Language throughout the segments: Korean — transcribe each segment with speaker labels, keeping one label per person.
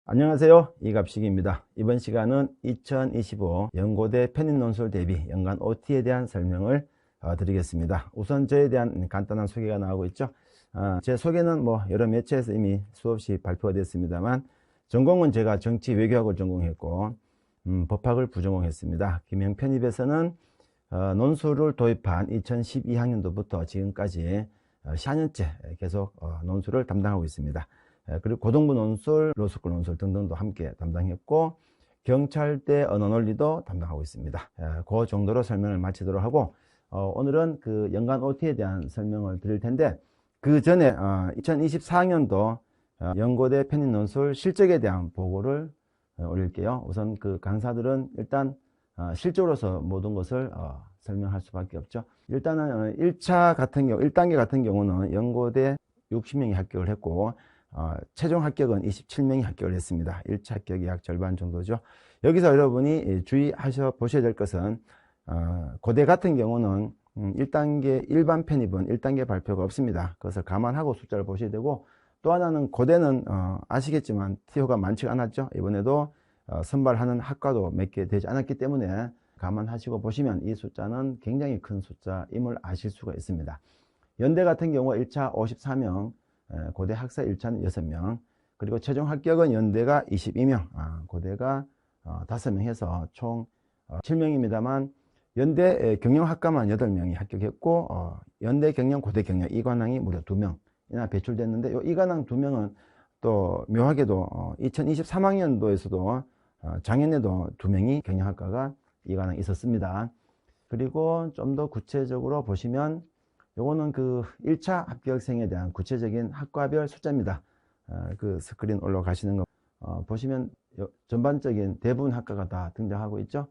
Speaker 1: 안녕하세요. 이갑식입니다. 이번 시간은 2025 연고대 편입논술 대비 연간 OT에 대한 설명을 드리겠습니다. 우선 저에 대한 간단한 소개가 나오고 있죠. 제 소개는 여러 매체에서 이미 수없이 발표가 됐습니다만, 전공은 제가 정치 외교학을 전공했고 법학을 부전공했습니다. 김영 편입에서는 논술을 도입한 2012학년도부터 지금까지 4년째 계속 논술을 담당하고 있습니다. 그리고 고등부 논술, 로스쿨 논술 등등도 함께 담당했고, 경찰대 언어논리도 담당하고 있습니다. 그 정도로 설명을 마치도록 하고, 오늘은 그 연간 OT에 대한 설명을 드릴 텐데, 그 전에 2024학년도 연고대 편입논술 실적에 대한 보고를 올릴게요. 우선 그 강사들은 일단 실적으로서 모든 것을 설명할 수밖에 없죠. 일단은 1차 같은 경우, 1단계 같은 경우는 연고대 60명이 합격을 했고, 최종 합격은 27명이 합격을 했습니다. 1차 합격이 약 절반 정도죠. 여기서 여러분이 주의하셔 보셔야 될 것은, 고대 같은 경우는 1단계 일반 편입은 1단계 발표가 없습니다. 그것을 감안하고 숫자를 보셔야 되고, 또 하나는 고대는 아시겠지만 TO가 많지가 않았죠. 이번에도 선발하는 학과도 몇 개 되지 않았기 때문에 감안하시고 보시면 이 숫자는 굉장히 큰 숫자임을 아실 수가 있습니다. 연대 같은 경우 1차 54명, 고대 학사 1차는 6명, 그리고 최종 합격은 연대가 22명, 고대가 5명 해서 총 7명입니다만, 연대 경영학과만 8명이 합격했고, 연대 경영, 고대 경영 이 관항이 무려 2명이나 배출됐는데, 이 관항 2명은 또 묘하게도 2023학년도에서도 작년에도 2명이 경영학과가 이 관항에 있었습니다. 그리고 좀 더 구체적으로 보시면, 요거는 그 1차 합격생에 대한 구체적인 학과별 숫자입니다. 그 스크린 올라가시는 거 보시면 전반적인 대부분 학과가 다 등장하고 있죠.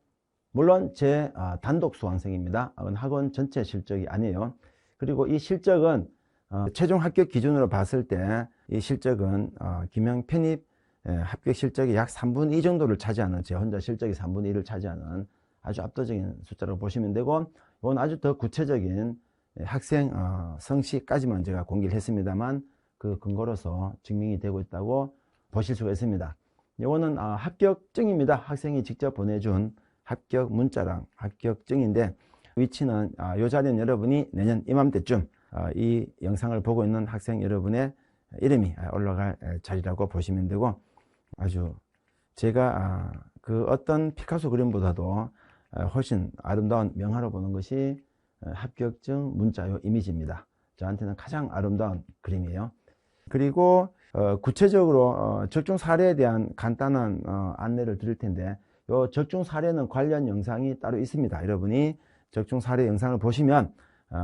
Speaker 1: 물론 제 단독 수강생입니다. 학원 전체 실적이 아니에요. 그리고 이 실적은 최종 합격 기준으로 봤을 때 이 실적은 김영 편입 합격 실적이 약 3분의 2 정도를 차지하는, 제 혼자 실적이 3분의 1을 차지하는 아주 압도적인 숫자로 보시면 되고, 이건 아주 더 구체적인 학생 성씨까지만 제가 공개를 했습니다만, 그 근거로서 증명이 되고 있다고 보실 수가 있습니다. 이거는 합격증입니다. 학생이 직접 보내준 합격 문자랑 합격증인데, 위치는 이 자리는 여러분이 내년 이맘때쯤 이 영상을 보고 있는 학생 여러분의 이름이 올라갈 자리라고 보시면 되고, 아주 제가 그 어떤 피카소 그림보다도 훨씬 아름다운 명화로 보는 것이 합격증 문자요 이미지입니다. 저한테는 가장 아름다운 그림이에요. 그리고 구체적으로 적중 사례에 대한 간단한 안내를 드릴 텐데, 이 적중 사례는 관련 영상이 따로 있습니다. 여러분이 적중 사례 영상을 보시면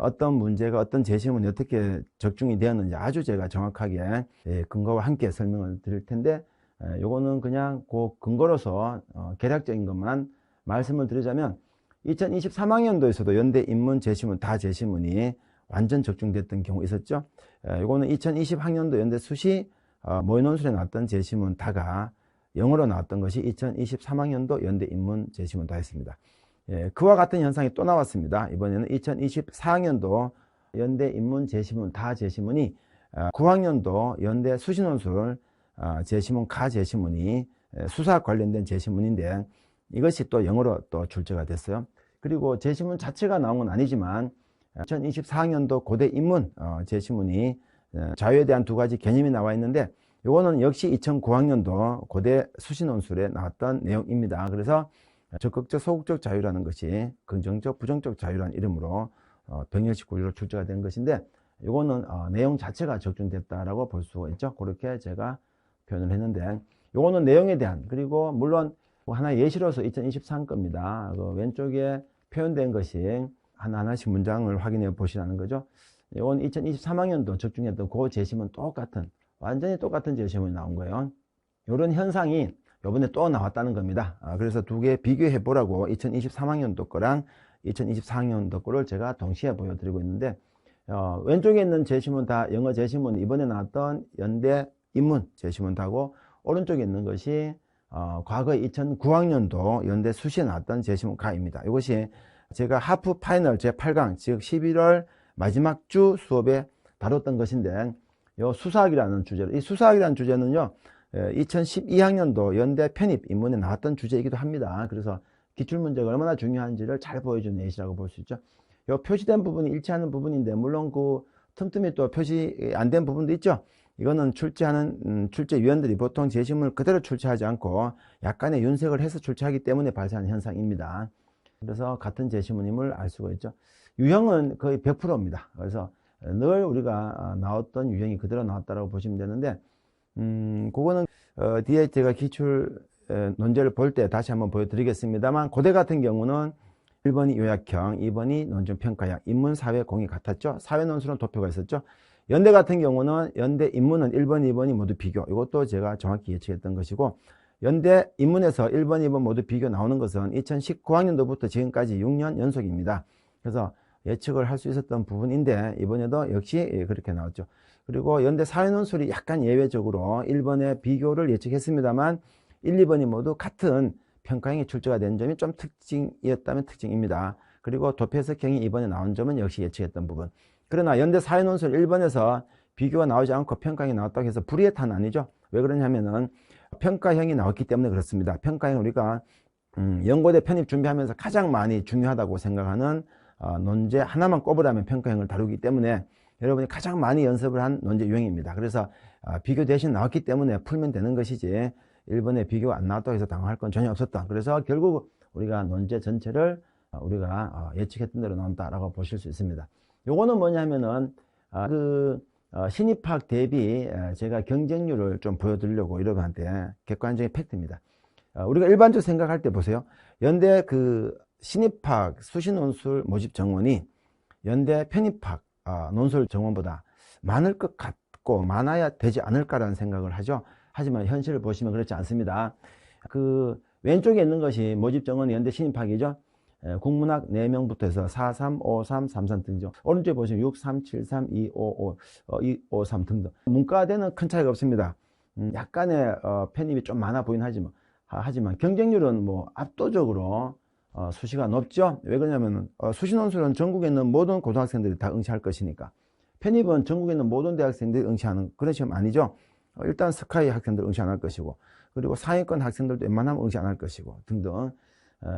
Speaker 1: 어떤 문제가 어떤 제시문이 어떻게 적중이 되었는지 아주 제가 정확하게 근거와 함께 설명을 드릴 텐데, 요거는 그냥 그 근거로서 개략적인 것만 말씀을 드리자면, 2023학년도에서도 연대 인문 제시문 다 제시문이 완전 적중됐던 경우 있었죠. 이거는 2020학년도 연대 수시 모의논술에 나왔던 제시문 다가 영어로 나왔던 것이 2023학년도 연대 인문 제시문 다였습니다. 그와 같은 현상이 또 나왔습니다. 이번에는 2024학년도 연대 인문 제시문 다 제시문이 9학년도 연대 수시논술 제시문 가 제시문이 수사 관련된 제시문인데, 이것이 또 영어로 또 출제가 됐어요. 그리고 제시문 자체가 나온 건 아니지만 2024학년도 고대 인문 제시문이 자유에 대한 2가지 개념이 나와 있는데, 이거는 역시 2009학년도 고대 수시논술에 나왔던 내용입니다. 그래서 적극적 소극적 자유라는 것이 긍정적 부정적 자유라는 이름으로 병렬식 분류로 출제가 된 것인데, 이거는 내용 자체가 적중됐다라고 볼 수가 있죠. 그렇게 제가 표현을 했는데, 이거는 내용에 대한, 그리고 물론 하나의 예시로서 2023 겁니다. 그 왼쪽에 표현된 것이 하나하나씩 문장을 확인해 보시라는 거죠. 이건 2023학년도 적중했던 그 제시문 똑같은, 완전히 똑같은 제시문이 나온 거예요. 이런 현상이 이번에 또 나왔다는 겁니다. 그래서 2개 비교해 보라고 2023학년도 거랑 2024학년도 거를 제가 동시에 보여드리고 있는데, 왼쪽에 있는 제시문 다 영어 제시문, 이번에 나왔던 연대 인문 제시문 다고, 오른쪽에 있는 것이 과거 2009학년도 연대 수시에 나왔던 제시문 가입니다. 이것이 제가 하프 파이널 제8강, 즉 11월 마지막 주 수업에 다뤘던 것인데, 이 수사학이라는 주제로, 이 수사학이라는 주제는요, 2012학년도 연대 편입 인문에 나왔던 주제이기도 합니다. 그래서 기출문제가 얼마나 중요한지를 잘 보여주는 예시라고 볼 수 있죠. 요 표시된 부분이 일치하는 부분인데, 물론 그 틈틈이 또 표시 안 된 부분도 있죠. 이거는 출제하는 출제위원들이 보통 제시문을 그대로 출제하지 않고 약간의 윤색을 해서 출제하기 때문에 발생하는 현상입니다. 그래서 같은 제시문임을 알 수가 있죠. 유형은 거의 100%입니다. 그래서 늘 우리가 나왔던 유형이 그대로 나왔다고 보시면 되는데, 그거는 뒤에 제가 기출 논제를 볼 때 다시 한번 보여드리겠습니다만, 고대 같은 경우는 1번이 요약형, 2번이 논증평가형, 인문, 사회, 공이 같았죠. 사회 논술은 도표가 있었죠. 연대 같은 경우는 연대 인문은 1번, 2번이 모두 비교. 이것도 제가 정확히 예측했던 것이고, 연대 인문에서 1번, 2번 모두 비교 나오는 것은 2019학년도부터 지금까지 6년 연속입니다. 그래서 예측을 할 수 있었던 부분인데, 이번에도 역시 그렇게 나왔죠. 그리고 연대 사회논술이 약간 예외적으로 1번의 비교를 예측했습니다만 1, 2번이 모두 같은 평가형이 출제가 된 점이 좀 특징이었다면 특징입니다. 그리고 도표해석형이 이번에 나온 점은 역시 예측했던 부분. 그러나 연대 사회논술 1번에서 비교가 나오지 않고 평가형이 나왔다고 해서 불이의 탄 아니죠. 왜 그러냐면은 평가형이 나왔기 때문에 그렇습니다. 평가형 우리가 연고대 편입 준비하면서 가장 많이 중요하다고 생각하는 논제 하나만 꼽으라면 평가형을 다루기 때문에 여러분이 가장 많이 연습을 한 논제 유형입니다. 그래서 비교 대신 나왔기 때문에 풀면 되는 것이지 1번에 비교가 안 나왔다고 해서 당황할 건 전혀 없었다. 그래서 결국 우리가 논제 전체를 우리가 예측했던 대로 나온다라고 보실 수 있습니다. 요거는 뭐냐면은 신입학 대비 제가 경쟁률을 좀 보여드리려고 여러분한테 객관적인 팩트입니다. 우리가 일반적으로 생각할 때 보세요. 연대 신입학 수시논술 모집 정원이 연대 편입학 논술 정원보다 많을 것 같고 많아야 되지 않을까라는 생각을 하죠. 하지만 현실을 보시면 그렇지 않습니다. 왼쪽에 있는 것이 모집 정원이 연대 신입학이죠. 국문학 4명부터 해서 4, 3, 5, 3, 3, 3 등등. 오른쪽에 보시면 6, 3, 7, 3, 2, 5, 5, 2, 5, 3 등등. 문과대는 큰 차이가 없습니다. 약간의 편입이 좀 많아 보이긴 하지만 경쟁률은 뭐 압도적으로 수시가 높죠. 왜 그러냐면 수시논술은 전국에 있는 모든 고등학생들이 다 응시할 것이니까. 편입은 전국에 있는 모든 대학생들이 응시하는 그런 시험 아니죠. 일단 스카이 학생들 응시 안 할 것이고, 그리고 상위권 학생들도 웬만하면 응시 안 할 것이고 등등.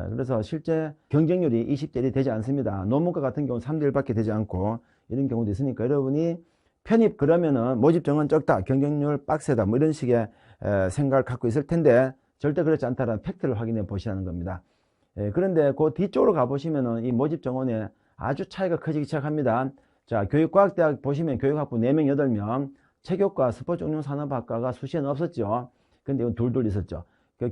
Speaker 1: 그래서 실제 경쟁률이 20대 1이 되지 않습니다. 논문과 같은 경우는 3대 1밖에 되지 않고 이런 경우도 있으니까 여러분이 편입 그러면은 모집 정원 적다, 경쟁률 빡세다 뭐 이런 식의 생각을 갖고 있을 텐데 절대 그렇지 않다는 팩트를 확인해 보시라는 겁니다. 그런데 그 뒤쪽으로 가보시면은 이 모집 정원에 아주 차이가 커지기 시작합니다. 자, 교육과학대학 보시면 교육학부 4명, 8명, 체교과, 스포츠응용산업학과가 수시에는 없었죠. 근데 이건 둘둘 있었죠.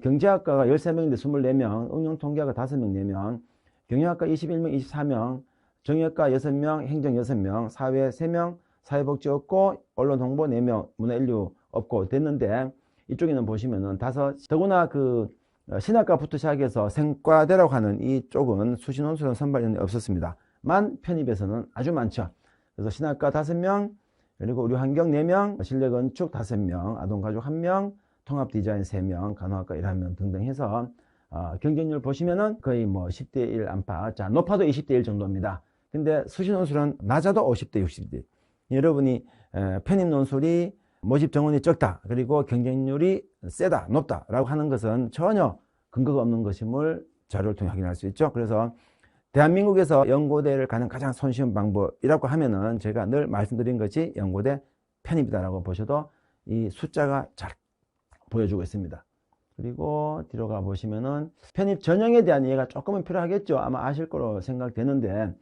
Speaker 1: 경제학과가 13명인데 24명, 응용통계학과 5명, 4명, 경영학과 21명, 24명, 정형외과 6명, 행정 6명, 사회 3명, 사회복지 없고, 언론홍보 4명, 문화인류 없고 됐는데, 이쪽에는 보시면은 더구나 신학과부터 시작해서 생과대라고 하는 이쪽은 수시논술은 선발연이 없었습니다. 만 편입에서는 아주 많죠. 그래서 신학과 5명, 그리고 의료환경 4명, 실내건축 5명, 아동가족 1명, 통합디자인 3명, 간호학과 11명 등등 해서 경쟁률 보시면은 거의 뭐 10대 1 안팎, 자 높아도 20대 1 정도입니다. 근데 수시논술은 낮아도 50대 60대. 여러분이 편입논술이 모집 정원이 적다, 그리고 경쟁률이 세다, 높다 라고 하는 것은 전혀 근거가 없는 것임을 자료를 통해 확인할 수 있죠. 그래서 대한민국에서 연고대를 가는 가장 손쉬운 방법이라고 하면은 제가 늘 말씀드린 것이 연고대 편입이다라고 보셔도 이 숫자가 잘 보여주고 있습니다. 그리고 뒤로 가 보시면은 편입 전형에 대한 이해가 조금은 필요하겠죠. 아마 아실 거로 생각되는데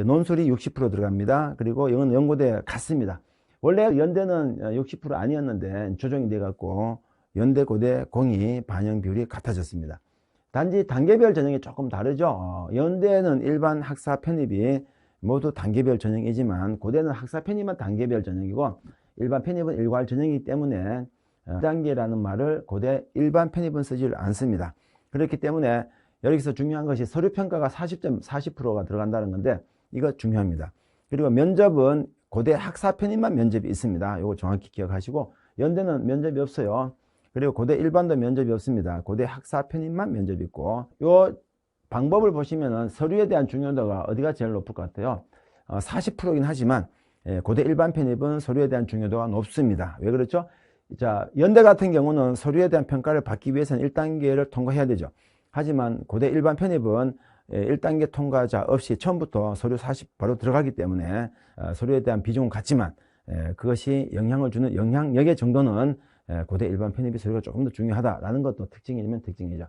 Speaker 1: 논술이 60% 들어갑니다. 그리고 이건 연고대 같습니다. 원래 연대는 60% 아니었는데 조정이 돼 갖고 연대, 고대, 공이 반영 비율이 같아졌습니다. 단지 단계별 전형이 조금 다르죠. 연대는 일반 학사 편입이 모두 단계별 전형이지만 고대는 학사 편입만 단계별 전형이고 일반 편입은 일괄 전형이기 때문에 1단계라는 말을 고대 일반 편입은 쓰지 않습니다. 그렇기 때문에 여기서 중요한 것이 서류평가가 40%가 들어간다는 건데 이거 중요합니다. 그리고 면접은 고대 학사 편입만 면접이 있습니다. 이거 정확히 기억하시고 연대는 면접이 없어요. 그리고 고대 일반도 면접이 없습니다. 고대 학사 편입만 면접이 있고 요 방법을 보시면은 서류에 대한 중요도가 어디가 제일 높을 것 같아요? 40%이긴 하지만 고대 일반 편입은 서류에 대한 중요도가 높습니다. 왜 그렇죠? 자, 연대 같은 경우는 서류에 대한 평가를 받기 위해서는 1단계를 통과해야 되죠. 하지만 고대 일반 편입은 1단계 통과자 없이 처음부터 서류 40 바로 들어가기 때문에 서류에 대한 비중은 같지만 그것이 영향을 주는 영향력의 정도는 고대 일반 편입이 서류가 조금 더 중요하다라는 것도 특징이면 특징이죠.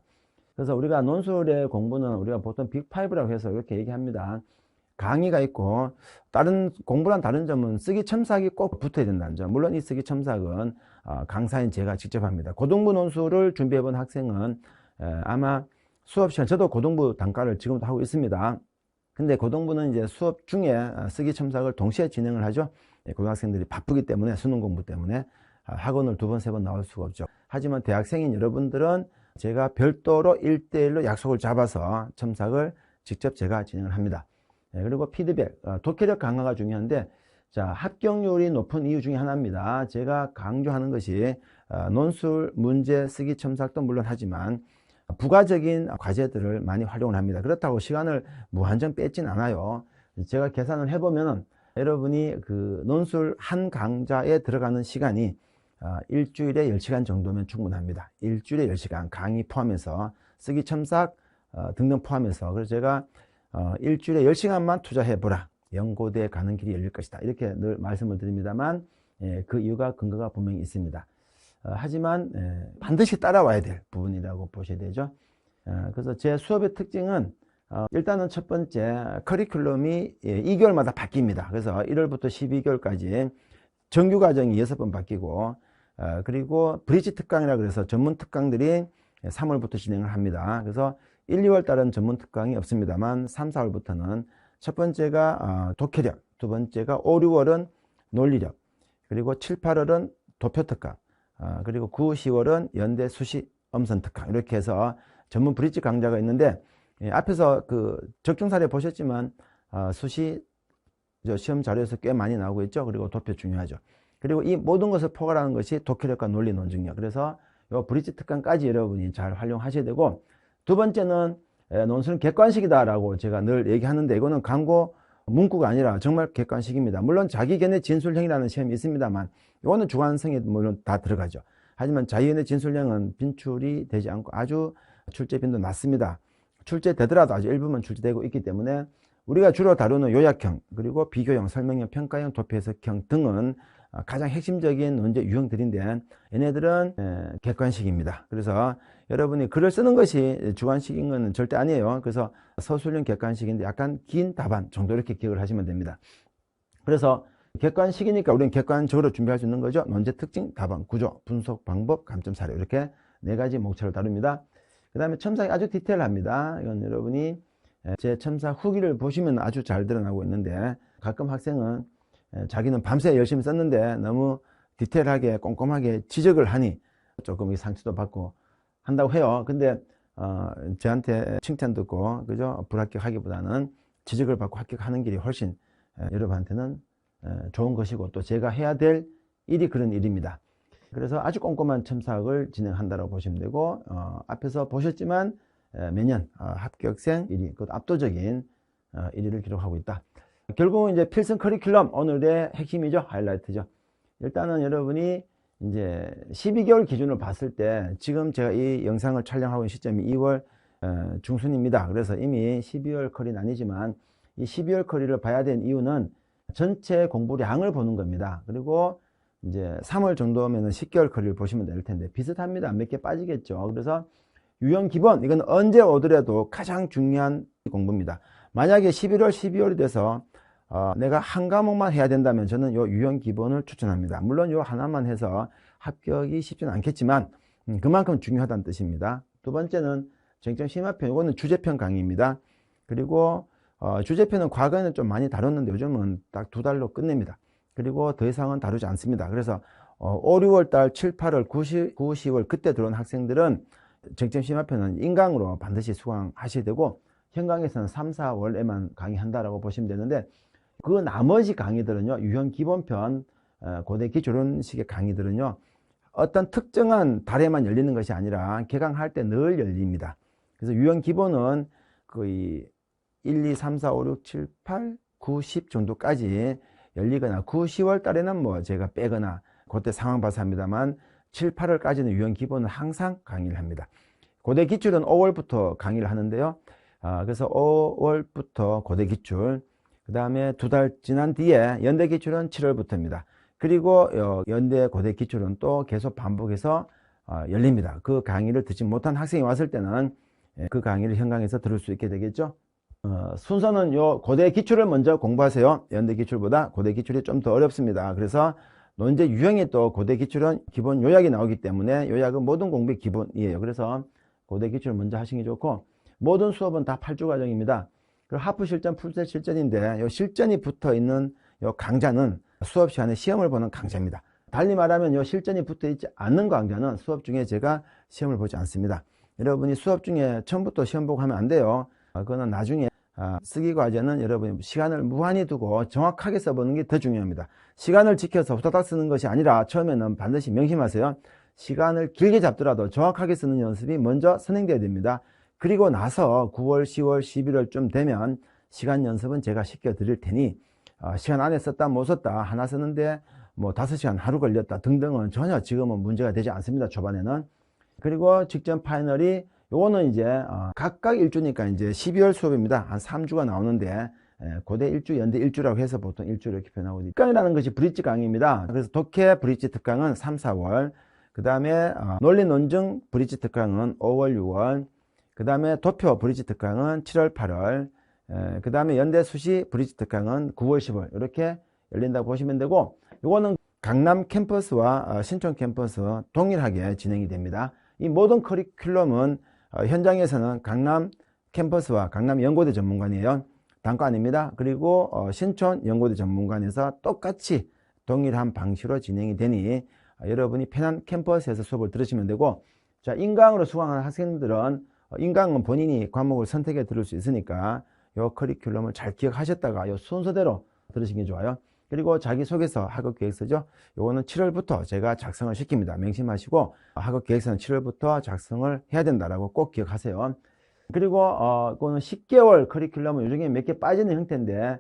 Speaker 1: 그래서 우리가 논술의 공부는 우리가 보통 빅5라고 해서 이렇게 얘기합니다. 강의가 있고 다른 공부랑 다른 점은 쓰기 첨삭이 꼭 붙어야 된다는 점. 물론 이 쓰기 첨삭은 강사인 제가 직접 합니다. 고등부 논술을 준비해 본 학생은 아마 수업 시간, 저도 고등부 단과를 지금도 하고 있습니다. 근데 고등부는 이제 수업 중에 쓰기 첨삭을 동시에 진행을 하죠. 고등학생들이 바쁘기 때문에, 수능 공부 때문에 학원을 2번, 3번 나올 수가 없죠. 하지만 대학생인 여러분들은 제가 별도로 1대1로 약속을 잡아서 첨삭을 직접 제가 진행을 합니다. 그리고 피드백, 독해력 강화가 중요한데, 자, 합격률이 높은 이유 중에 하나입니다. 제가 강조하는 것이 논술 문제 쓰기 첨삭도 물론 하지만 부가적인 과제들을 많이 활용을 합니다. 그렇다고 시간을 무한정 뺏진 않아요. 제가 계산을 해보면 여러분이 그 논술 한 강좌에 들어가는 시간이 일주일에 10시간 정도면 충분합니다. 일주일에 10시간 강의 포함해서 쓰기 첨삭 등등 포함해서. 그래서 제가 일주일에 10시간만 투자해보라. 연고대에 가는 길이 열릴 것이다. 이렇게 늘 말씀을 드립니다만 그 이유가 근거가 분명히 있습니다. 하지만 반드시 따라와야 될 부분이라고 보셔야 되죠. 그래서 제 수업의 특징은 일단은 첫 번째 커리큘럼이 2개월마다 바뀝니다. 그래서 1월부터 12개월까지 정규 과정이 6번 바뀌고 그리고 브리지 특강이라 그래서 전문 특강들이 3월부터 진행을 합니다. 그래서 1, 2월 달은 전문 특강이 없습니다만 3, 4월부터는 첫 번째가 독해력, 두 번째가 5, 6월은 논리력, 그리고 7, 8월은 도표 특강, 그리고 9, 10월은 연대 수시 엄선 특강, 이렇게 해서 전문 브릿지 강좌가 있는데 앞에서 그 적중 사례 보셨지만 수시 시험 자료에서 꽤 많이 나오고 있죠. 그리고 도표 중요하죠. 그리고 이 모든 것을 포괄하는 것이 독해력과 논리 논증력. 그래서 이 브릿지 특강까지 여러분이 잘 활용하셔야 되고, 두 번째는 논술은 객관식이다라고 제가 늘 얘기하는데 이거는 광고 문구가 아니라 정말 객관식입니다. 물론 자기견해 진술형이라는 시험이 있습니다만 이거는 주관성이 물론 다 들어가죠. 하지만 자기견해 진술형은 빈출이 되지 않고 아주 출제 빈도 낮습니다. 출제되더라도 아주 일부만 출제되고 있기 때문에 우리가 주로 다루는 요약형, 그리고 비교형, 설명형, 평가형, 도표 해석형 등은 가장 핵심적인 논제 유형들인데 얘네들은 객관식입니다. 그래서 여러분이 글을 쓰는 것이 주관식인 것은 절대 아니에요. 그래서 서술형 객관식인데 약간 긴 답안 정도 이렇게 기억을 하시면 됩니다. 그래서 객관식이니까 우리는 객관적으로 준비할 수 있는 거죠. 논제 특징, 답안, 구조, 분석, 방법, 감점 사례, 이렇게 4가지 목차를 다룹니다. 그 다음에 첨삭이 아주 디테일합니다. 이건 여러분이 제 첨삭 후기를 보시면 아주 잘 드러나고 있는데, 가끔 학생은 자기는 밤새 열심히 썼는데 너무 디테일하게 꼼꼼하게 지적을 하니 조금 상처도 받고 한다고 해요. 근데 저한테 칭찬 듣고 그죠, 불합격하기보다는 지적을 받고 합격하는 길이 훨씬 여러분한테는 좋은 것이고 또 제가 해야 될 일이 그런 일입니다. 그래서 아주 꼼꼼한 첨삭을 진행한다고 보시면 되고, 앞에서 보셨지만 매년 합격생 1위, 그 압도적인 1위를 기록하고 있다. 결국은 이제 필승 커리큘럼, 오늘의 핵심이죠. 하이라이트죠. 일단은 여러분이 이제 12개월 기준으로 봤을 때 지금 제가 이 영상을 촬영하고 있는 시점이 2월 중순입니다. 그래서 이미 12월 커리는 아니지만 이 12월 커리를 봐야 되는 이유는 전체 공부량을 보는 겁니다. 그리고 이제 3월 정도면 10개월 커리를 보시면 될 텐데 비슷합니다. 몇 개 빠지겠죠. 그래서 유형 기본, 이건 언제 오더라도 가장 중요한 공부입니다. 만약에 11월, 12월이 돼서 내가 한 과목만 해야 된다면 저는 요 유형 기본을 추천합니다. 물론 요 하나만 해서 합격이 쉽지는 않겠지만 그만큼 중요하다는 뜻입니다. 두 번째는 쟁점 심화편, 이거는 주제편 강의입니다. 그리고 주제편은 과거에는 좀 많이 다뤘는데 요즘은 딱 2달로 끝냅니다. 그리고 더 이상은 다루지 않습니다. 그래서 5, 6월 달, 7, 8월, 9, 10월 그때 들어온 학생들은 쟁점 심화편은 인강으로 반드시 수강하셔야 되고, 현강에서는 3, 4월에만 강의한다라고 보시면 되는데, 그 나머지 강의들은요, 유형 기본편, 고대 기초론 식의 강의들은요, 어떤 특정한 달에만 열리는 것이 아니라 개강할 때 늘 열립니다. 그래서 유형 기본은 거의 1, 2, 3, 4, 5, 6, 7, 8, 9, 10 정도까지 열리거나 9, 10월 달에는 뭐 제가 빼거나 그때 상황 봐서 합니다만 7, 8월까지는 유형 기본은 항상 강의를 합니다. 고대 기출은 5월부터 강의를 하는데요. 그래서 5월부터 고대 기출, 그 다음에 2달 지난 뒤에 연대 기출은 7월부터입니다. 그리고 연대 고대 기출은 또 계속 반복해서 열립니다. 그 강의를 듣지 못한 학생이 왔을 때는 그 강의를 현강에서 들을 수 있게 되겠죠. 순서는 요 고대 기출을 먼저 공부하세요. 연대 기출보다 고대 기출이 좀 더 어렵습니다. 그래서 논제 유형이 또 고대 기출은 기본 요약이 나오기 때문에 요약은 모든 공부의 기본이에요. 그래서 고대 기출을 먼저 하시는 게 좋고, 모든 수업은 다 8주 과정입니다. 그리고 하프 실전, 풀셋 실전인데 요 실전이 붙어 있는 요 강좌는 수업 시간에 시험을 보는 강좌입니다. 달리 말하면 요 실전이 붙어 있지 않는 강좌는 수업 중에 제가 시험을 보지 않습니다. 여러분이 수업 중에 처음부터 시험 보고 하면 안 돼요. 그거는 나중에 쓰기 과제는 여러분이 시간을 무한히 두고 정확하게 써보는 게 더 중요합니다. 시간을 지켜서 후다닥 쓰는 것이 아니라 처음에는 반드시 명심하세요. 시간을 길게 잡더라도 정확하게 쓰는 연습이 먼저 선행되어야 됩니다. 그리고 나서 9월, 10월, 11월쯤 되면 시간 연습은 제가 시켜드릴 테니 시간 안에 썼다 못 썼다, 하나 쓰는데 뭐 5시간 하루 걸렸다 등등은 전혀 지금은 문제가 되지 않습니다. 초반에는. 그리고 직전 파이널이 요거는 이제 각각 1주니까 이제 12월 수업입니다. 한 3주가 나오는데 고대 1주, 연대 1주라고 해서 보통 1주 이렇게 표현하고 있습니다. 특강이라는 것이 브릿지 강의입니다. 그래서 독해 브릿지 특강은 3, 4월, 그 다음에 논리 논증 브릿지 특강은 5월, 6월, 그 다음에 도표 브릿지 특강은 7월, 8월, 그 다음에 연대 수시 브릿지 특강은 9월, 10월 이렇게 열린다고 보시면 되고, 요거는 강남 캠퍼스와 신촌 캠퍼스 동일하게 진행이 됩니다. 이 모든 커리큘럼은 현장에서는 강남 캠퍼스와 강남 연고대 전문관이에요. 단과아닙니다. 그리고 신촌 연고대 전문관에서 똑같이 동일한 방식으로 진행이 되니 여러분이 편한 캠퍼스에서 수업을 들으시면 되고, 자, 인강으로 수강하는 학생들은 인강은 본인이 과목을 선택해 들을 수 있으니까 요 커리큘럼을 잘 기억하셨다가 요 순서대로 들으시는 게 좋아요. 그리고 자기소개서 학업계획서죠. 요거는 7월부터 제가 작성을 시킵니다. 명심하시고 학업계획서는 7월부터 작성을 해야 된다라고 꼭 기억하세요. 그리고 그거는 10개월 커리큘럼은 요즘에 몇 개 빠지는 형태인데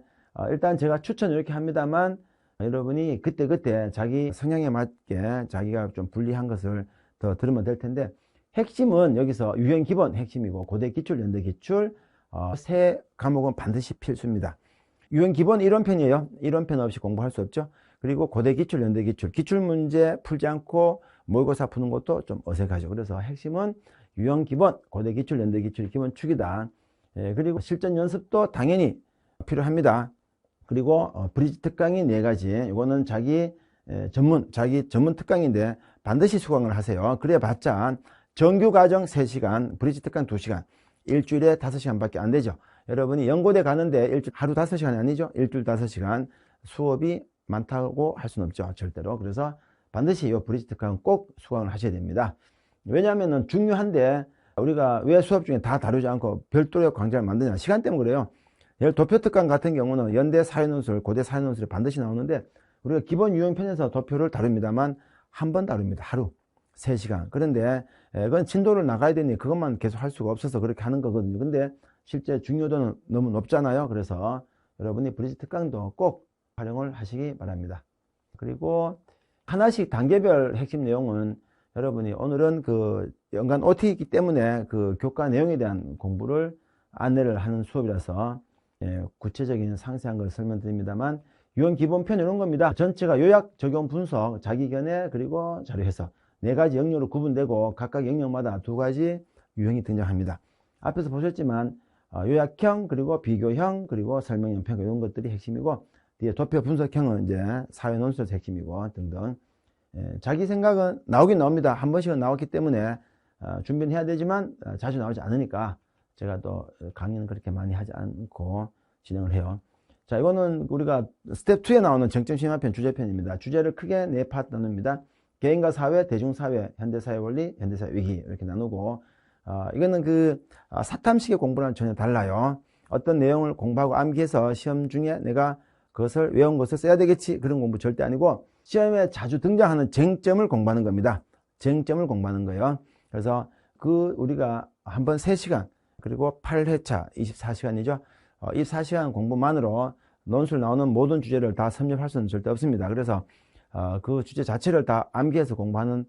Speaker 1: 일단 제가 추천 이렇게 합니다만 여러분이 그때그때 자기 성향에 맞게 자기가 좀 불리한 것을 더 들으면 될 텐데, 핵심은 여기서 유형 기본 핵심이고 고대 기출, 연대 기출 세 과목은 반드시 필수입니다. 유형 기본 이론편이에요. 이론편 없이 공부할 수 없죠. 그리고 고대 기출, 연대 기출, 기출 문제 풀지 않고 모의고사 푸는 것도 좀 어색하죠. 그래서 핵심은 유형 기본, 고대 기출, 연대 기출 기본 축이다. 그리고 실전 연습도 당연히 필요합니다. 그리고 브릿지 특강이 4가지. 이거는 자기 전문 특강인데 반드시 수강을 하세요. 그래 봤자 정규 과정 3시간, 브릿지 특강 2시간, 일주일에 5시간밖에 안 되죠. 여러분이 연고대 가는데 일주일 하루 5시간이 아니죠. 일주일 5시간 수업이 많다고 할 수는 없죠. 절대로. 그래서 반드시 이 브릿지 특강 꼭 수강을 하셔야 됩니다. 왜냐하면 중요한데 우리가 왜 수업 중에 다 다루지 않고 별도의 강좌를 만드냐, 시간 때문에 그래요. 도표 특강 같은 경우는 연대 사회논술, 고대 사회논술이 반드시 나오는데 우리가 기본 유형편에서 도표를 다룹니다만 한 번 다룹니다. 하루 3시간. 그런데 그건 진도를 나가야 되니 그것만 계속 할 수가 없어서 그렇게 하는 거거든요. 근데 실제 중요도는 너무 높잖아요. 그래서 여러분이 브릿지 특강도 꼭 활용을 하시기 바랍니다. 그리고 하나씩 단계별 핵심 내용은 여러분이 오늘은 그 연간 OT이기 때문에 그 교과 내용에 대한 공부를 안내를 하는 수업이라서 구체적인 상세한 걸 설명드립니다만, 유형 기본편 이런 겁니다. 전체가 요약, 적용, 분석, 자기견해, 그리고 자료 해석 4가지 영역으로 구분되고 각각 영역마다 2가지 유형이 등장합니다. 앞에서 보셨지만 요약형, 그리고 비교형, 그리고 설명형, 평가 이런 것들이 핵심이고, 뒤에 도표 분석형은 이제 사회 논술에서 핵심이고 등등. 자기 생각은 나오긴 나옵니다. 한 번씩은 나왔기 때문에 준비는 해야 되지만 자주 나오지 않으니까 제가 또 강의는 그렇게 많이 하지 않고 진행을 해요. 자, 이거는 우리가 스텝 2에 나오는 정점심화편 주제편입니다. 주제를 크게 4파트 나눕니다. 개인과 사회, 대중사회, 현대사회 원리, 현대사회 위기 이렇게 나누고, 이거는 그 사탐식의 공부랑 전혀 달라요. 어떤 내용을 공부하고 암기해서 시험 중에 내가 그것을 외운 것을 써야 되겠지, 그런 공부 절대 아니고 시험에 자주 등장하는 쟁점을 공부하는 겁니다. 쟁점을 공부하는 거예요. 그래서 그 우리가 한번 3시간 그리고 8회차 24시간이죠. 24시간 공부만으로 논술 나오는 모든 주제를 다 섭렵할 수는 절대 없습니다. 그래서 그 주제 자체를 다 암기해서 공부하는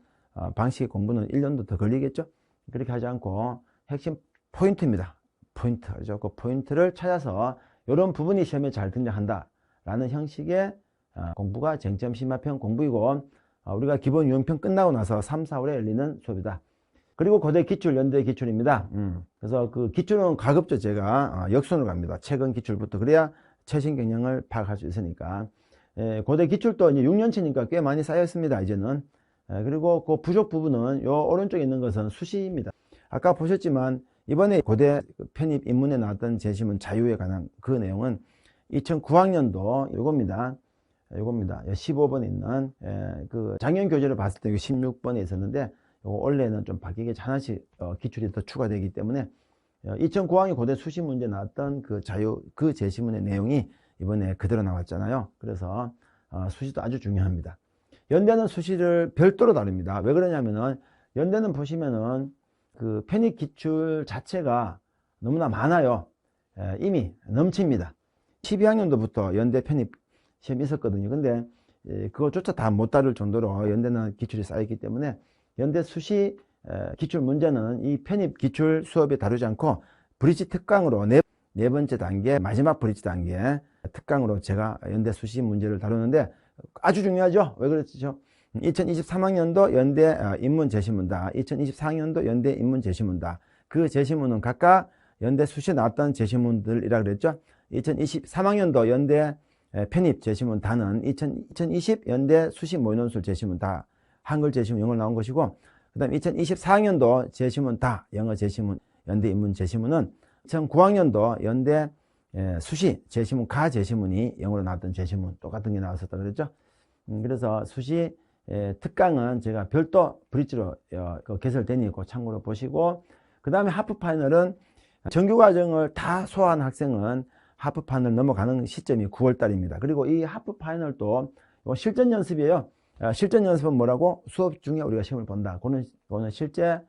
Speaker 1: 방식 공부는 1년도 더 걸리겠죠. 그렇게 하지 않고 핵심 포인트입니다. 포인트. 그죠? 그 포인트를 찾아서 이런 부분이 시험에 잘 등장한다 라는 형식의 공부가 쟁점 심화편 공부이고, 우리가 기본 유형편 끝나고 나서 3, 4월에 열리는 수업이다. 그리고 고대 기출, 연대 기출입니다. 그래서 그 기출은 가급적 제가 역순으로 갑니다. 최근 기출부터. 그래야 최신 경향을 파악할 수 있으니까. 고대 기출도 이제 6년치니까 꽤 많이 쌓여 있습니다, 이제는. 그리고 그 부족 부분은 요 오른쪽에 있는 것은 수시입니다. 아까 보셨지만 이번에 고대 편입 입문에 나왔던 제시문 자유에 관한 그 내용은 2009학년도 요겁니다. 15번에 있는 그 작년 교재를 봤을 때 16번에 있었는데, 원래는 좀 바뀌게 하나씩 기출이 더 추가되기 때문에 2009학년 고대 수시 문제 나왔던 그 자유 그 제시문의 내용이 이번에 그대로 나왔잖아요. 그래서 수시도 아주 중요합니다. 연대는 수시를 별도로 다룹니다. 왜 그러냐면은 연대는 보시면은 그 편입 기출 자체가 너무나 많아요. 이미 넘칩니다. 12학년도부터 연대 편입 시험이 있었거든요. 근데 그것조차 다 못 다룰 정도로 연대는 기출이 쌓였기 때문에 연대 수시 기출 문제는 이 편입 기출 수업에 다루지 않고 브릿지 특강으로 네 번째 단계, 마지막 브릿지 단계 특강으로 제가 연대 수시 문제를 다루는데 아주 중요하죠. 왜 그렇죠? 2023학년도 연대 입문 제시문다. 2024학년도 연대 입문 제시문다. 그 제시문은 각각 연대 수시에 나왔던 제시문들이라 그랬죠. 2023학년도 연대 편입 제시문 다는 2020 연대 수시 모의논술 제시문 다 한글 제시문 영어 나온 것이고, 그 다음 2024학년도 제시문 다 영어 제시문 연대 입문 제시문은 2009학년도 연대 수시 제시문 가 제시문이 영어로 나왔던 제시문 똑같은 게 나왔었다 그랬죠. 그래서 수시 특강은 제가 별도 브릿지로 개설되니 그 참고로 보시고, 그 다음에 하프 파이널은 정규 과정을 다 소화한 학생은 하프 파이널 넘어가는 시점이 9월 달입니다. 그리고 이 하프 파이널도 실전 연습이에요. 실전 연습은 뭐라고? 수업 중에 우리가 시험을 본다. 그거는 실제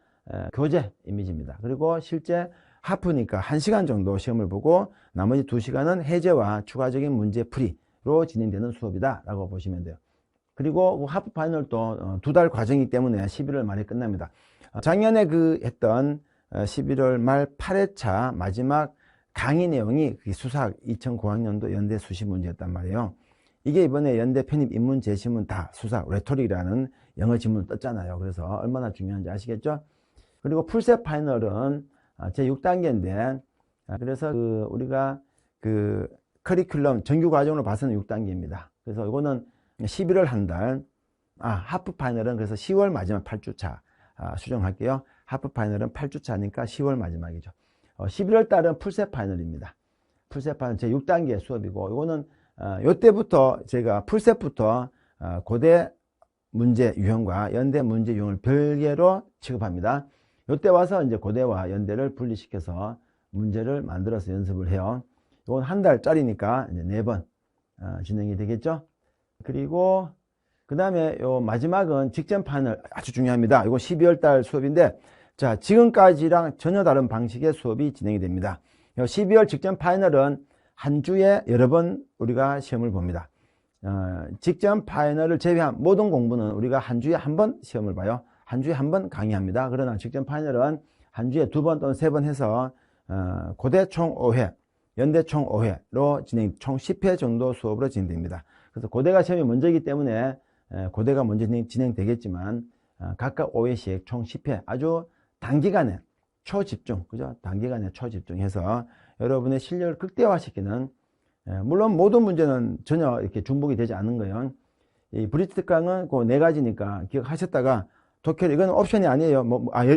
Speaker 1: 교재 이미지입니다. 그리고 실제 하프니까 1시간 정도 시험을 보고 나머지 2시간은 해제와 추가적인 문제 풀이로 진행되는 수업이다 라고 보시면 돼요. 그리고 하프 파이널도 2달 과정이기 때문에 11월 말에 끝납니다. 작년에 했던 11월 말 8회차 마지막 강의 내용이 수학 2009학년도 연대 수시 문제였단 말이에요. 이게 이번에 연대 편입 입문 제시문 다 수학 레토릭이라는 영어 지문을 떴잖아요. 그래서 얼마나 중요한지 아시겠죠? 그리고 풀셋 파이널은 제 6단계인데, 그래서 우리가 커리큘럼 정규 과정으로 봐서는 6단계입니다. 그래서 이거는 11월 한 달, 하프 파이널은 그래서 10월 마지막 8주차 수정할게요. 하프 파이널은 8주차니까 10월 마지막이죠. 11월 달은 풀셋 파이널입니다. 풀셋 파이널 제 6단계 수업이고, 이거는 요때부터 제가 풀셋부터 고대 문제 유형과 연대 문제 유형을 별개로 취급합니다. 요때 와서 이제 고대와 연대를 분리시켜서 문제를 만들어서 연습을 해요. 이건 한 달짜리니까 이제 4번 진행이 되겠죠. 그리고 그 다음에 요 마지막은 직전 파이널 아주 중요합니다. 이거 12월 달 수업인데, 자, 지금까지랑 전혀 다른 방식의 수업이 진행이 됩니다. 12월 직전 파이널은 한 주에 여러 번 우리가 시험을 봅니다. 직전 파이널을 제외한 모든 공부는 우리가 한 주에 한 번 시험을 봐요. 한 주에 한 번 강의합니다. 그러나 직전 파이널은 한 주에 2번 또는 3번 해서 고대 총 5회, 연대 총 5회로 총 10회 정도 수업으로 진행됩니다. 그래서 고대가 시험이 먼저이기 때문에 고대가 먼저 진행되겠지만 각각 5회씩 총 10회 아주 단기간에 초집중, 그죠? 단기간에 초집중해서 여러분의 실력을 극대화시키는, 물론 모든 문제는 전혀 이렇게 중복이 되지 않는 거예요. 이 브릿지 특강은 그 4가지니까 기억하셨다가 독해를 이건 옵션이 아니에요.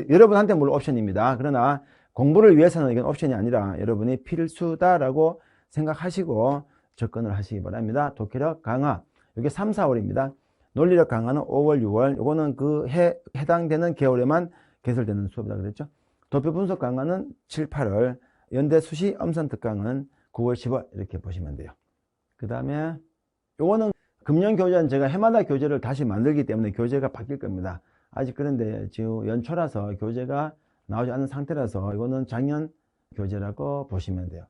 Speaker 1: 여러분한테 물론 옵션입니다. 그러나 공부를 위해서는 이건 옵션이 아니라 여러분이 필수다라고 생각하시고 접근을 하시기 바랍니다. 독해력 강화, 이게 3, 4월입니다. 논리력 강화는 5월, 6월, 요거는 해당되는 개월에만 개설되는 수업이다 그랬죠. 도표 분석 강화는 7, 8월, 연대 수시 엄선 특강은 9월, 10월 이렇게 보시면 돼요. 그 다음에 요거는 금년 교재는 제가 해마다 교재를 다시 만들기 때문에 교재가 바뀔 겁니다. 아직 그런데 지금 연초라서 교재가 나오지 않은 상태라서 이거는 작년 교재라고 보시면 돼요.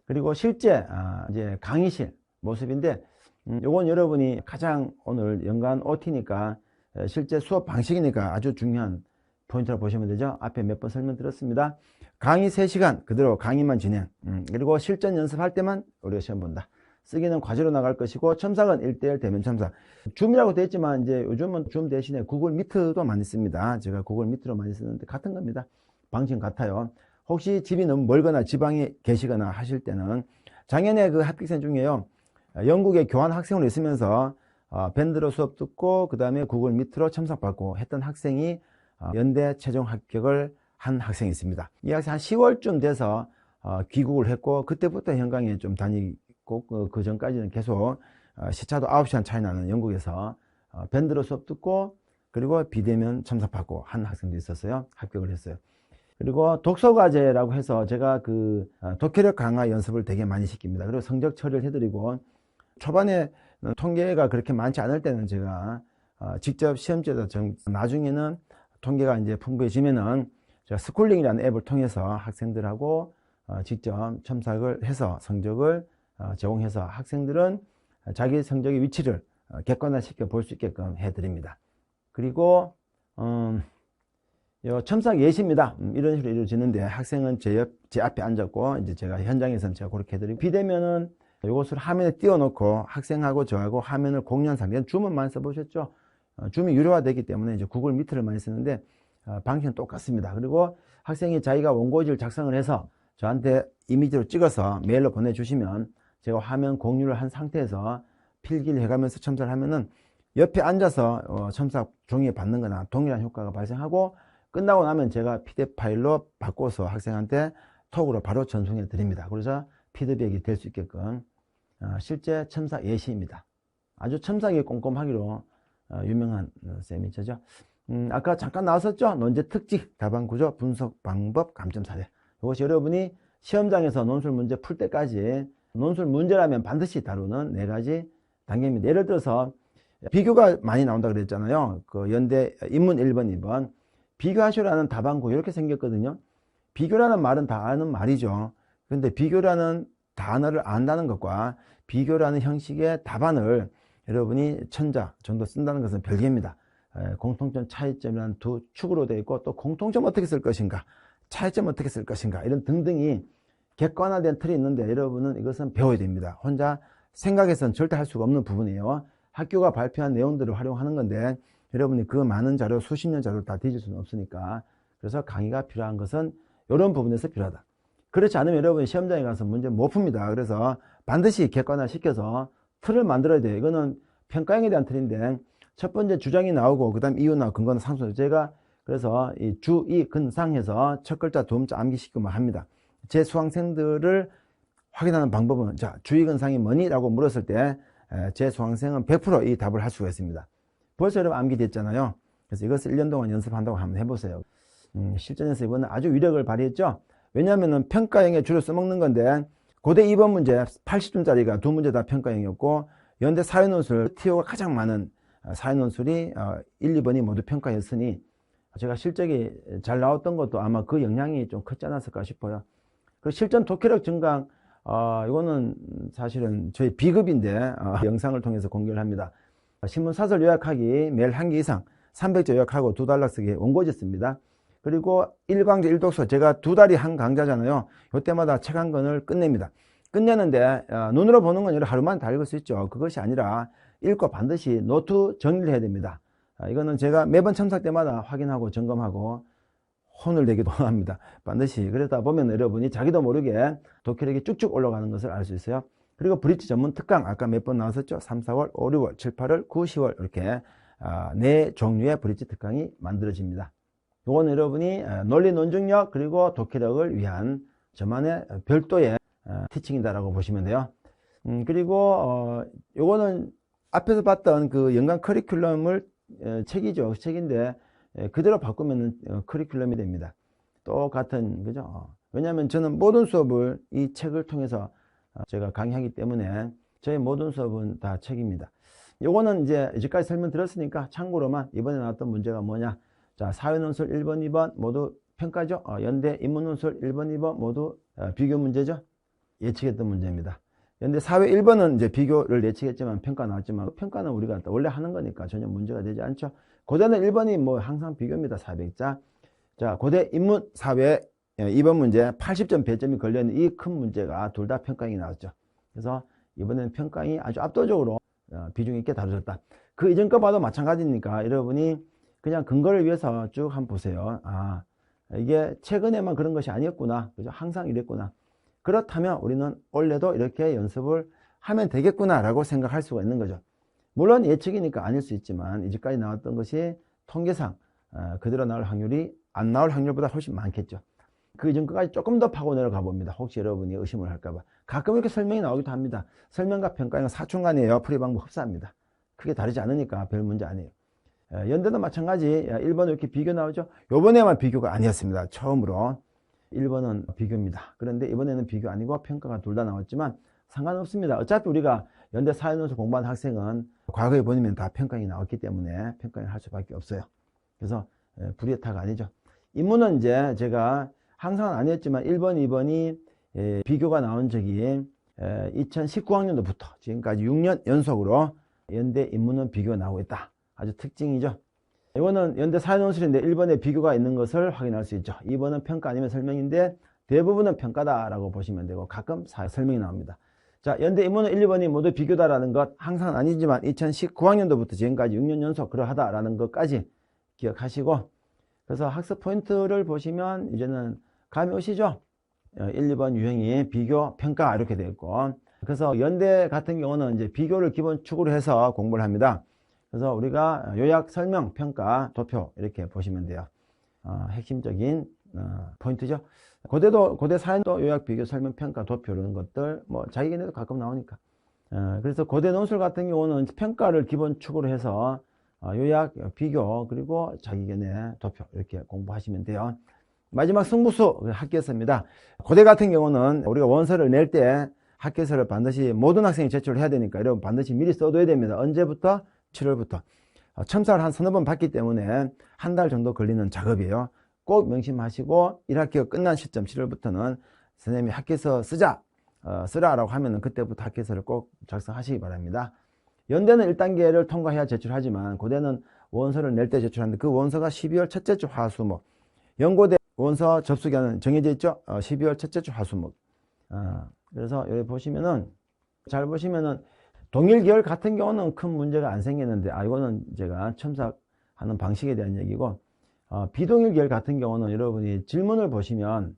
Speaker 1: 그리고 실제 이제 강의실 모습인데, 요건 여러분이 가장 오늘 연간 OT니까 실제 수업 방식이니까 아주 중요한 포인트라고 보시면 되죠. 앞에 몇 번 설명드렸습니다. 강의 3시간 그대로 강의만 진행, 그리고 실전 연습할 때만 우리가 시험 본다. 쓰기는 과제로 나갈 것이고, 첨삭은 1:1 대면 첨삭. 줌이라고 되어 있지만 이제 요즘은 줌 대신에 구글 미트도 많이 씁니다. 제가 구글 미트로 많이 쓰는데 같은 겁니다. 방식은 같아요. 혹시 집이 너무 멀거나 지방에 계시거나 하실 때는, 작년에 그 합격생 중에요, 영국에 교환 학생으로 있으면서 밴드로 수업 듣고 그 다음에 구글 미트로 첨삭받고 했던 학생이 연대 최종 합격을 한 학생이 있습니다. 이 학생 한 10월쯤 돼서 귀국을 했고, 그때부터 현강에 좀 다니고, 그 전까지는 계속 시차도 9시간 차이 나는 영국에서 밴드로 수업 듣고, 그리고 비대면 첨삭받고 한 학생도 있었어요. 합격을 했어요. 그리고 독서과제라고 해서 제가 그 독해력 강화 연습을 되게 많이 시킵니다. 그리고 성적 처리를 해드리고, 초반에 통계가 그렇게 많지 않을 때는 제가 직접 시험지에다 나중에는 통계가 이제 풍부해지면은 제가 스쿨링이라는 앱을 통해서 학생들하고 직접 첨삭을 해서 성적을 제공해서 학생들은 자기 성적의 위치를 객관화시켜 볼 수 있게끔 해드립니다. 그리고 첨삭 예시입니다. 이런 식으로 이루어지는데, 학생은 제 앞에 앉았고, 이제 제가 현장에서는 제가 그렇게 해드리고, 비대면은 이것을 화면에 띄워놓고 학생하고 저하고 화면을 공유한 상태는 줌은 많이 써보셨죠? 줌이 유료화되기 때문에 이제 구글 미트를 많이 쓰는데 방식은 똑같습니다. 그리고 학생이 자기가 원고지를 작성을 해서 저한테 이미지로 찍어서 메일로 보내주시면 제가 화면 공유를 한 상태에서 필기를 해가면서 첨삭을 하면은 옆에 앉아서 첨삭 종이에 받는 거나 동일한 효과가 발생하고, 끝나고 나면 제가 PDF 파일로 바꿔서 학생한테 톡으로 바로 전송해 드립니다. 그래서 피드백이 될 수 있게끔 실제 첨삭 예시입니다. 아주 첨삭이 꼼꼼하기로 유명한 쌤이죠. 아까 잠깐 나왔었죠? 논제 특징, 답안 구조, 분석 방법, 감점 사례. 이것이 여러분이 시험장에서 논술 문제 풀 때까지 논술 문제라면 반드시 다루는 4가지 단계입니다. 예를 들어서 비교가 많이 나온다 그랬잖아요. 그 연대 인문 1번, 2번. 비교하시라는 답안구 이렇게 생겼거든요. 비교라는 말은 다 아는 말이죠. 그런데 비교라는 단어를 안다는 것과 비교라는 형식의 답안을 여러분이 1000자 정도 쓴다는 것은 별개입니다. 공통점, 차이점이라는 두 축으로 되어 있고, 또 공통점 어떻게 쓸 것인가, 차이점 어떻게 쓸 것인가, 이런 등등이 객관화된 틀이 있는데, 여러분은 이것은 배워야 됩니다. 혼자 생각해서는 절대 할 수가 없는 부분이에요. 학교가 발표한 내용들을 활용하는 건데, 여러분이 그 많은 자료, 수십 년 자료를 다 뒤질 수는 없으니까, 그래서 강의가 필요한 것은 이런 부분에서 필요하다. 그렇지 않으면 여러분이 시험장에 가서 문제 못 풉니다. 그래서 반드시 객관화 시켜서 틀을 만들어야 돼요. 이거는 평가형에 대한 틀인데, 첫 번째 주장이 나오고, 그 다음 이유 나오고, 근거는 상수. 제가 그래서 이 주, 이, 근, 상해서 첫 글자, 두 문자 암기시키면 합니다. 제 수강생들을 확인하는 방법은, 자, 주, 이, 근, 상이 뭐니? 라고 물었을 때, 제 수강생은 100% 이 답을 할 수가 있습니다. 벌써 여러분 암기됐잖아요. 그래서 이것을 1년 동안 연습한다고 한번 해보세요. 실전에서 이번에 아주 위력을 발휘했죠. 왜냐하면 평가형에 주로 써먹는 건데, 고대 2번 문제 80점짜리가 두 문제 다 평가형이었고, 연대 사회논술 TO가 가장 많은 사회논술이 1, 2번이 모두 평가였으니, 제가 실적이 잘 나왔던 것도 아마 그 영향이 좀 크지 않았을까 싶어요. 그리고 실전 독해력 증강, 이거는 사실은 저희 B급인데 영상을 통해서 공개를 합니다. 신문 사설 요약하기 매일 1개 이상 300조 요약하고 2달 쓰기 원고지 씁니다. 그리고 1강좌 1독서, 제가 2달이 한 강좌잖아요. 이때마다 책 한 권을 끝냅니다. 끝내는데 눈으로 보는 건 하루만 다 읽을 수 있죠. 그것이 아니라 읽고 반드시 노트 정리를 해야 됩니다. 이거는 제가 매번 첨삭 때마다 확인하고 점검하고 혼을 내기도 합니다. 반드시. 그러다 보면 여러분이 자기도 모르게 독해력이 쭉쭉 올라가는 것을 알 수 있어요. 그리고 브릿지 전문 특강, 아까 몇 번 나왔었죠. 3, 4월, 5, 6월, 7, 8월, 9, 10월 이렇게 4종류의 브릿지 특강이 만들어집니다. 이건 여러분이 논리 논증력 그리고 독해력을 위한 저만의 별도의 티칭이다라고 보시면 돼요. 그리고 요거는 앞에서 봤던 그 연간 커리큘럼을 책이죠. 책인데 그대로 바꾸면 커리큘럼이 됩니다. 똑같은, 그죠? 왜냐하면 저는 모든 수업을 이 책을 통해서 제가 강의하기 때문에 저의 모든 수업은 다 책입니다. 요거는 이제 이제까지 설명드렸으니까 참고로만 이번에 나왔던 문제가 뭐냐. 자, 사회논술 1번, 2번 모두 평가죠. 연대 인문논술 1번, 2번 모두 비교 문제죠. 예측했던 문제입니다. 연대 사회 1번은 이제 비교를 예측했지만 평가 나왔지만, 평가는 우리가 원래 하는 거니까 전혀 문제가 되지 않죠. 고대는 1번이 뭐 항상 비교입니다. 400자. 자, 고대 인문 사회 2번 문제 80점 배점이 걸려있는 이 큰 문제가 둘 다 평가형이 나왔죠. 그래서 이번에는 평가형이 아주 압도적으로 비중 있게 다뤄졌다. 그 이전 거 봐도 마찬가지니까 여러분이 그냥 근거를 위해서 쭉 한번 보세요. 아, 이게 최근에만 그런 것이 아니었구나. 그죠? 항상 이랬구나. 그렇다면 우리는 원래도 이렇게 연습을 하면 되겠구나 라고 생각할 수가 있는 거죠. 물론 예측이니까 아닐 수 있지만 이제까지 나왔던 것이 통계상 그대로 나올 확률이 안 나올 확률보다 훨씬 많겠죠. 그 이전 거까지 조금 더 파고 내려가 봅니다. 혹시 여러분이 의심을 할까봐. 가끔 이렇게 설명이 나오기도 합니다. 설명과 평가는 사촌간이에요. 풀이 방법 흡사합니다. 크게 다르지 않으니까 별 문제 아니에요. 연대도 마찬가지 1번 이렇게 비교 나오죠. 요번에만 비교가 아니었습니다. 처음으로 1번은 비교입니다. 그런데 이번에는 비교 아니고 평가가 둘 다 나왔지만 상관없습니다. 어차피 우리가 연대 사회논술 공부하는 학생은 과거에 보면 다 평가형이 나왔기 때문에 평가형을 할 수밖에 없어요. 그래서 불이타가 아니죠. 인문은 이제 제가 항상 아니었지만 1번, 2번이 비교가 나온 적이 2019학년도부터 지금까지 6년 연속으로 연대 인문은 비교가 나오고 있다. 아주 특징이죠. 이거는 연대 사회논술인데 1번에 비교가 있는 것을 확인할 수 있죠. 2번은 평가 아니면 설명인데 대부분은 평가다라고 보시면 되고 가끔 설명이 나옵니다. 자, 연대 인문은 1, 2번이 모두 비교다라는 것 항상 아니지만 2019학년도부터 지금까지 6년 연속 그러하다라는 것까지 기억하시고 그래서 학습 포인트를 보시면 이제는 감이 오시죠? 1, 2번 유형이 비교, 평가 이렇게 되어 있고 그래서 연대 같은 경우는 이제 비교를 기본 축으로 해서 공부를 합니다. 그래서 우리가 요약, 설명, 평가, 도표 이렇게 보시면 돼요. 핵심적인 포인트죠. 고대도 고대 사연도 요약, 비교, 설명, 평가, 도표 이런 것들 뭐 자기견에도 가끔 나오니까. 그래서 고대 논술 같은 경우는 평가를 기본 축으로 해서 요약, 비교 그리고 자기견에 도표 이렇게 공부하시면 돼요. 마지막 승부수 학계서입니다. 고대 같은 경우는 우리가 원서를 낼 때 학계서를 반드시 모든 학생이 제출을 해야 되니까 여러분 반드시 미리 써둬야 됩니다. 언제부터? 7월부터. 첨삭을 한 서너 번 받기 때문에 한 달 정도 걸리는 작업이에요. 꼭 명심하시고 1학기가 끝난 시점 7월부터는 선생님이 학계서 쓰라라고 하면은 그때부터 학계서를 꼭 작성하시기 바랍니다. 연대는 1단계를 통과해야 제출하지만 고대는 원서를 낼 때 제출하는데 그 원서가 12월 첫째 주 화수목. 연고대 원서 접수기한은 정해져 있죠. 12월 첫째 주 화수목. 그래서 여기 보시면은 잘 보시면은 동일 계열 같은 경우는 큰 문제가 안 생기는데 이거는 제가 첨삭하는 방식에 대한 얘기고 비동일 계열 같은 경우는 여러분이 질문을 보시면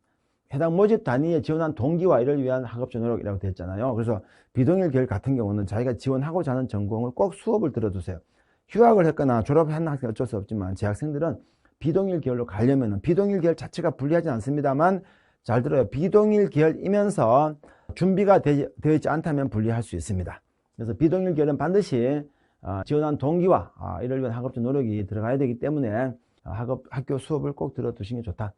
Speaker 1: 해당 모집 단위에 지원한 동기와 이를 위한 학업적 노력이라고 되어 있잖아요. 그래서 비동일 계열 같은 경우는 자기가 지원하고자 하는 전공을 꼭 수업을 들어두세요. 휴학을 했거나 졸업한 학생 어쩔 수 없지만 제 학생들은 비동일 계열로 가려면 비동일 계열 자체가 불리하지 않습니다만 잘 들어요. 비동일 계열이면서 준비가 되어 있지 않다면 불리할 수 있습니다. 그래서 비동일 계열은 반드시 지원한 동기와 이를 위한 학업적 노력이 들어가야 되기 때문에 학교 수업을 꼭 들어두시는 게 좋다.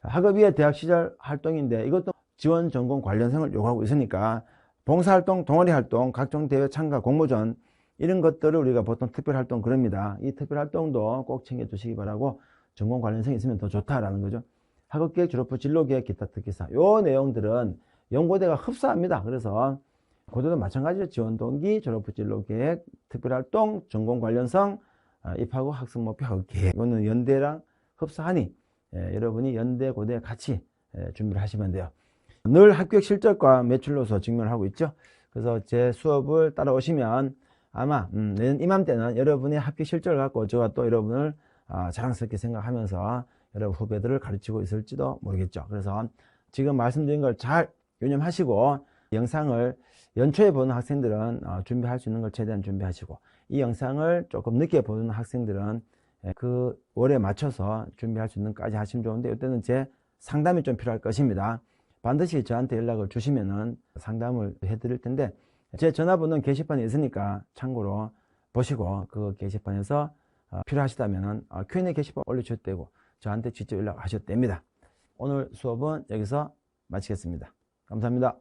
Speaker 1: 학업위의 대학 시절 활동인데 이것도 지원 전공 관련성을 요구하고 있으니까 봉사활동, 동아리활동, 각종 대회 참가, 공모전 이런 것들을 우리가 보통 특별활동 그럽니다. 이 특별활동도 꼭 챙겨두시기 바라고 전공 관련성이 있으면 더 좋다라는 거죠. 학업계획, 졸업후 진로계획, 기타 특기사 요 내용들은 연고대가 흡사합니다. 그래서 고대도 마찬가지로 지원 동기, 졸업후 진로계획, 특별활동, 전공 관련성, 입학 후 학습 목표, 학업계획 이거는 연대랑 흡사하니 여러분이 연대, 고대 같이 준비를 하시면 돼요. 늘 학교의 실적과 매출로서 직면을 하고 있죠. 그래서 제 수업을 따라오시면 아마 내년 이맘때는 여러분의 학교 실적을 갖고 저와 또 여러분을 자랑스럽게 생각하면서 여러분 후배들을 가르치고 있을지도 모르겠죠. 그래서 지금 말씀드린 걸 잘 유념하시고 영상을 연초에 보는 학생들은 준비할 수 있는 걸 최대한 준비하시고 이 영상을 조금 늦게 보는 학생들은 그 월에 맞춰서 준비할 수 있는 까지 하시면 좋은데 이때는 제 상담이 좀 필요할 것입니다. 반드시 저한테 연락을 주시면은 상담을 해드릴 텐데 제 전화번호는 게시판에 있으니까 참고로 보시고 그 게시판에서 필요하시다면 Q&A 게시판 올려주셔도 되고 저한테 직접 연락하셔도 됩니다. 오늘 수업은 여기서 마치겠습니다. 감사합니다.